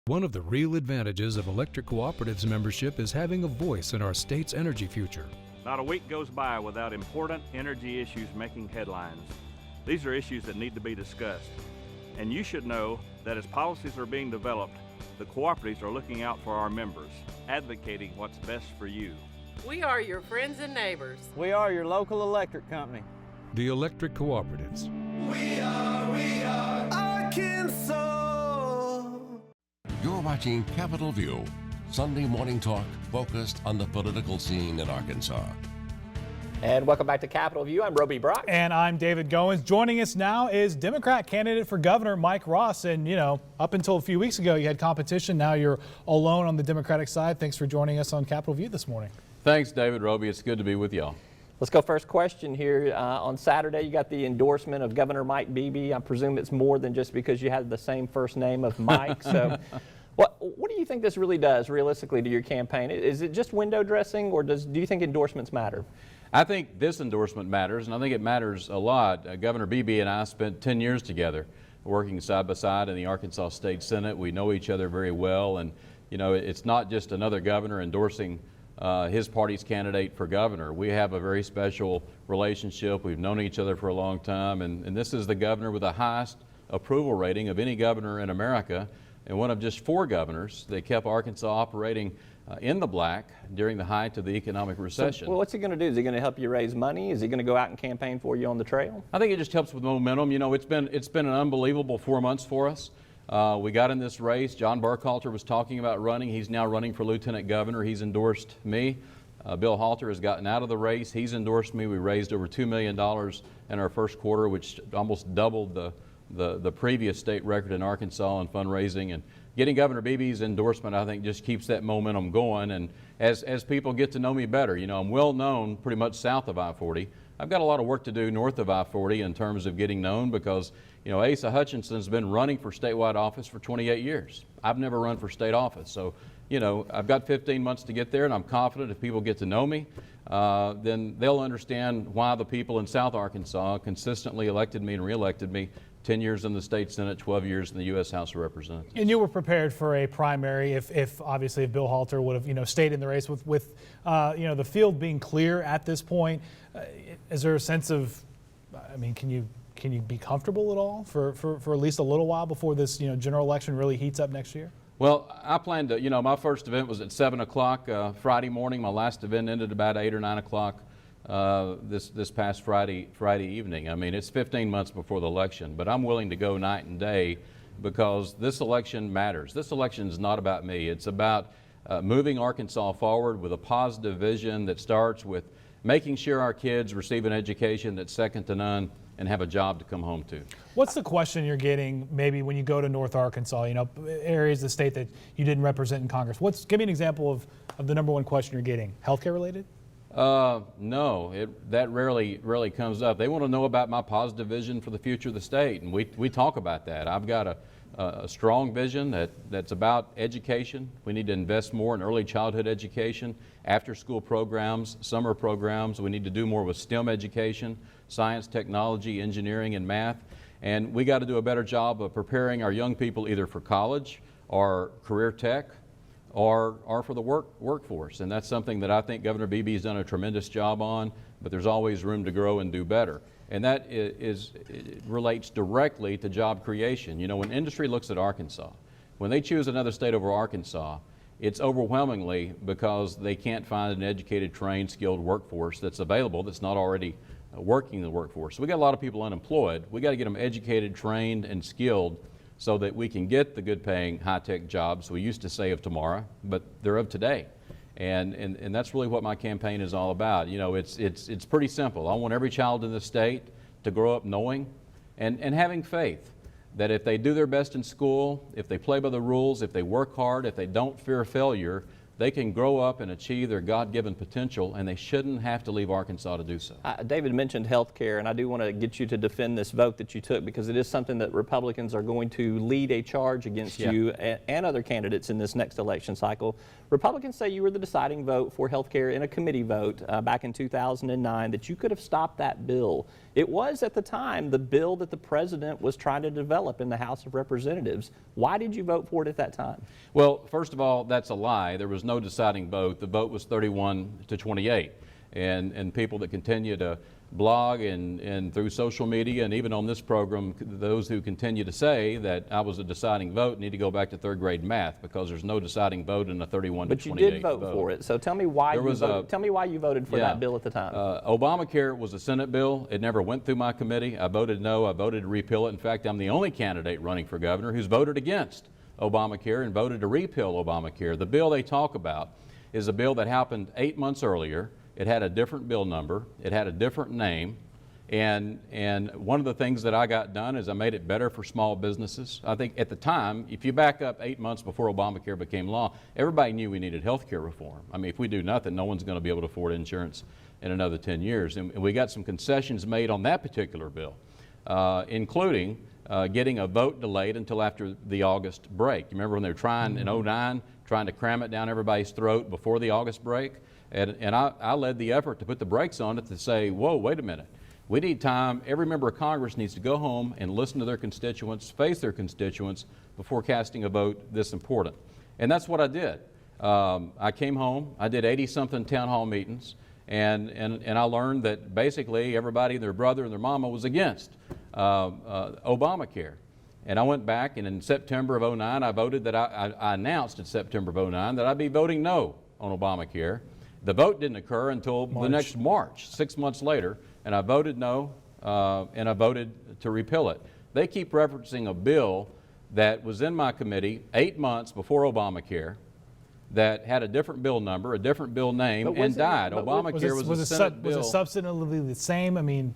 One of the real advantages of electric cooperatives membership is having a voice in our state's energy future. Not a week goes by without important energy issues making headlines. These are issues that need to be discussed. And you should know that as policies are being developed, the cooperatives are looking out for our members, advocating what's best for you. We are your friends and neighbors. We are your local electric company. The electric cooperatives. We are Arkansas. You're watching Capitol View, Sunday morning talk focused on the political scene in Arkansas. And welcome back to Capitol View. I'm Roby Brock. And I'm David Goins. Joining us now is Democrat candidate for governor Mike Ross. And, you know, up until a few weeks ago, you had competition. Now you're alone on the Democratic side. Thanks for joining us on Capitol View this morning. Thanks, David, Roby. It's good to be with y'all. Let's go first question here. On Saturday, you got the endorsement of Governor Mike Beebe. I presume it's more than just because you had the same first name of Mike. So what do you think this really does realistically to your campaign? Is it just window dressing, or do you think endorsements matter? I think this endorsement matters, and I think it matters a lot. Governor Beebe and I spent 10 years together working side by side in the Arkansas State Senate. We know each other very well, and you know, it's not just another governor endorsing his party's candidate for governor. We have a very special relationship. We've known each other for a long time, and this is the governor with the highest approval rating of any governor in America, and one of just 4 governors that kept Arkansas operating in the black during the height of the economic recession. So, well, what's he going to do? Is he going to help you raise money? Is he going to go out and campaign for you on the trail? I think it just helps with momentum. You know, it's been an unbelievable 4 months for us. We got in this race. John Burkhalter was talking about running. He's now running for lieutenant governor. He's endorsed me. Bill Halter has gotten out of the race. He's endorsed me. We raised over $2 million in our first quarter, which almost doubled the previous state record in Arkansas on fundraising. And getting Governor Beebe's endorsement, I think, just keeps that momentum going. And as people get to know me better, you know, I'm well known pretty much south of I-40. I've got a lot of work to do north of I-40 in terms of getting known because, you know, Asa Hutchinson's been running for statewide office for 28 years. I've never run for state office. So, you know, I've got 15 months to get there, and I'm confident if people get to know me, then they'll understand why the people in South Arkansas consistently elected me and reelected me. 10 years in the state Senate, 12 years in the U.S. House of Representatives. And you were prepared for a primary if obviously if Bill Halter would have, you know, stayed in the race with you know, the field being clear at this point. Is there a sense of, I mean, can you be comfortable at all for at least a little while before this, you know, general election really heats up next year? Well, I plan to, you know, my first event was at 7 o'clock Friday morning. My last event ended about 8 or 9 o'clock this past Friday evening. I mean, it's 15 months before the election, but I'm willing to go night and day because this election matters. This election is not about me. It's about moving Arkansas forward with a positive vision that starts with making sure our kids receive an education that's second to none and have a job to come home to. What's the question you're getting maybe when you go to North Arkansas, you know, areas of the state that you didn't represent in Congress? Give me an example of the number one question you're getting. Healthcare related? No, that rarely comes up. They want to know about my positive vision for the future of the state, and we talk about that. I've got a strong vision that's about education. We need to invest more in early childhood education, after-school programs, summer programs. We need to do more with STEM education, science, technology, engineering, and math. And we got to do a better job of preparing our young people either for college or career tech or for the workforce. And that's something that I think Governor Beebe has done a tremendous job on, but there's always room to grow and do better. And that it relates directly to job creation. You know, when industry looks at Arkansas, when they choose another state over Arkansas, it's overwhelmingly because they can't find an educated, trained, skilled workforce that's available that's not already working in the workforce. So we got a lot of people unemployed. We got to get them educated, trained, and skilled so that we can get the good-paying, high-tech jobs we used to say of tomorrow, but they're of today. And that's really what my campaign is all about. You know, it's pretty simple. I want every child in the state to grow up knowing and having faith that if they do their best in school, if they play by the rules, if they work hard, if they don't fear failure, they can grow up and achieve their God-given potential, and they shouldn't have to leave Arkansas to do so. David mentioned health care, and I do want to get you to defend this vote that you took because it is something that Republicans are going to lead a charge against you and other candidates in this next election cycle. Republicans say you were the deciding vote for health care in a committee vote back in 2009, that you could have stopped that bill It was at the time the bill that the president was trying to develop in the House of Representatives. Why did you vote for it at that time? Well, first of all, that's a lie. There was no deciding vote. The vote was 31 to 28. And people that continue to blog and through social media and even on this program, those who continue to say that I was a deciding vote need to go back to third grade math, because there's no deciding vote in a 31 to 28 But you did vote for it. So tell me why tell me why you voted for that bill at the time. Obamacare was a Senate bill. It never went through my committee. I voted no. I voted to repeal it. In fact, I'm the only candidate running for governor who's voted against Obamacare and voted to repeal Obamacare. The bill they talk about is a bill that happened 8 months earlier. It had a different bill number. It had a different name. And one of the things that I got done is I made it better for small businesses. I think at the time, if you back up 8 months before Obamacare became law, everybody knew we needed health care reform. I mean, if we do nothing, no one's going to be able to afford insurance in another 10 years. And we got some concessions made on that particular bill, including getting a vote delayed until after the August break. You remember when they were trying in 09, trying to cram it down everybody's throat before the August break? And I led the effort to put the brakes on it to say, whoa, wait a minute. We need time. Every member of Congress needs to go home and listen to their constituents, face their constituents before casting a vote this important. And that's what I did. I came home. I did 80-something town hall meetings. And I learned that basically everybody, their brother and their mama, was against Obamacare. And I went back, and in September of 09, I voted that I announced in September of 09 that I'd be voting no on Obamacare. The vote didn't occur until the next March, 6 months later, and I voted no, and I voted to repeal it. They keep referencing a bill that was in my committee 8 months before Obamacare that had a different bill number, a different bill name, and died. Obamacare was a Senate bill. Was it substantively the same? I mean,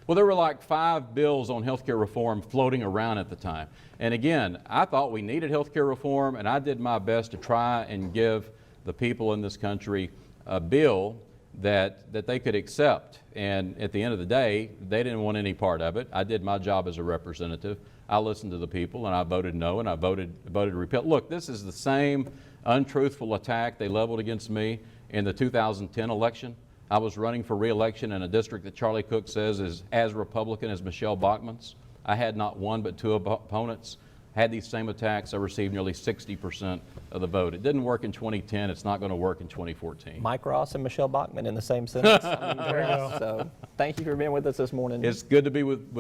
well, there were like 5 bills on health care reform floating around at the time. And again, I thought we needed health care reform, and I did my best to try and give the people in this country a bill that they could accept. And at the end of the day, they didn't want any part of it. I did my job as a representative. I listened to the people, and I voted no, and I voted to repeal. Look, this is the same untruthful attack they leveled against me in the 2010 election. I was running for re-election in a district that Charlie Cook says is as Republican as Michelle Bachmann's. I had not one but 2 opponents. Had these same attacks. I received nearly 60% of the vote. It didn't work in 2010. It's not going to work in 2014. Mike Ross and Michelle Bachmann in the same sentence. I mean, there you go. So thank you for being with us this morning. It's good to be with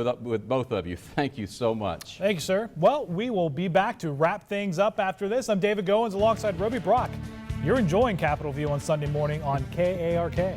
both of you. Thank you so much. Thank you, sir. Well, we will be back to wrap things up after this. I'm David Goins alongside Roby Brock. You're enjoying Capitol View on Sunday morning on KARK.